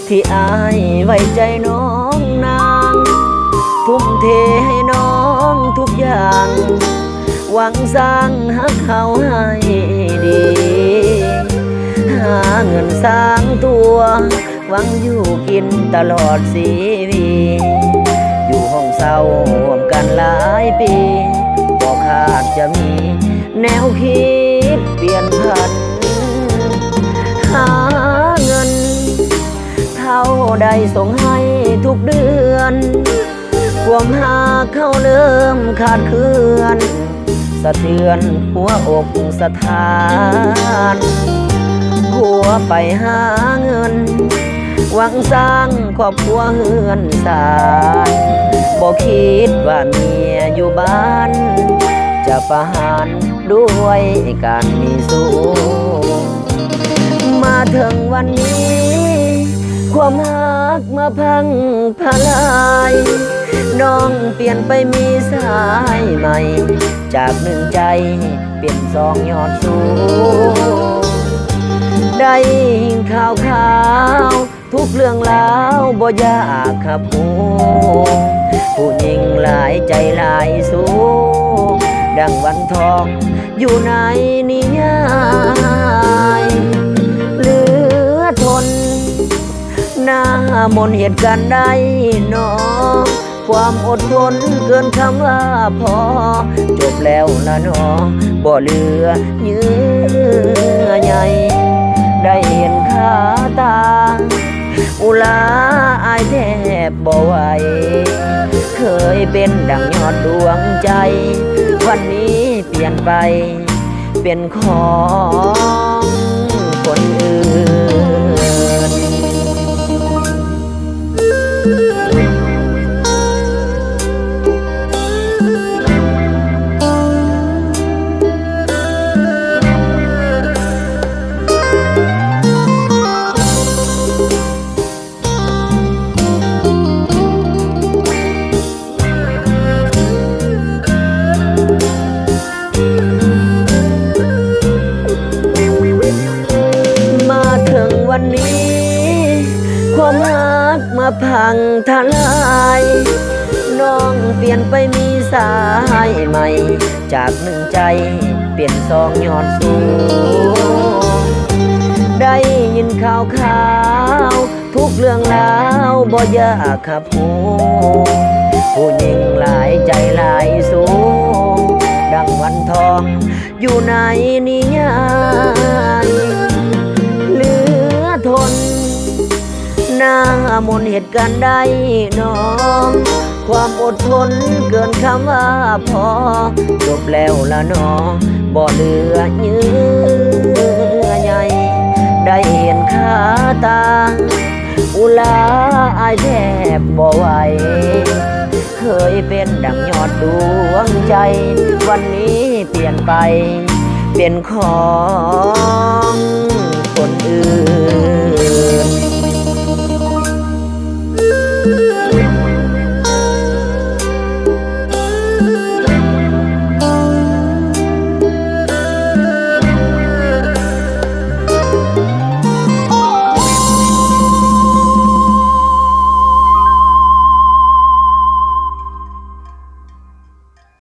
ที่อายไว้ใจน้องนางทุ่มเทให้น้องทุกอย่างหวังสร้างฮักเขาให้ดีหาเงินสร้างตัวหวังอยู่กินตลอดชีวิตอยู่ห้องเศร้าร่วมกันหลายปีบ่คาดจะมีแนวคิดเปลี่ยนผันหาเงินเท่าใดส่งให้ทุกเดือนความหาเข้าเริ่มขาดเคลื่อนสะเทือนหัวอกสถานหัวไปหาเงินหวังสร้างครอบครัวเฮือนสารบ่คิดว่าเมียอยู่บ้านจะประหารด้วยการมีสู้มาถึงวันนี้ความหักมาพังพลายน้องเปลี่ยนไปมีสายใหม่จากหนึ่งใจเปลี่ยนสองยอดสูงได้ยินข่าวทุกเรื่องราวบ่ยากครับผู้หญิงหลายใจหลายสูงดังวันทองอยู่ในนิยายเหลือทนหน้ามนเหตุการณ์ใดหนอความอดทนเกินคำว่าพอจบแล้วละหนอบ่เหลือเยื่อใยได้เห็นขาตาอุลาอายแทบบ่ไหวเคยเป็นดังยอดดวงใจวันนี้เปลี่ยนไปเป็นของคนอื่นวันนี้ความรักมาพังทลายน้องเปลี่ยนไปมีสายใหม่จากหนึ่งใจเปลี่ยนสองยอดสูงได้ยินข่าวทุกเรื่องราวบ่ยากครับผู้หญิงหลายใจหลายสูงดังวันทองอยู่ในนิยายทนหน้ามนเหตุการณ์ใดน้องความอดทนเกินคำว่าพอจบแล้วละน้องบ่เหลือเยื่อใยได้เห็นขาตาอุลาอายแทบบ่ไหวเคยเป็นดังยอดดวงใจวันนี้เปลี่ยนไปเป็นของคนอื่น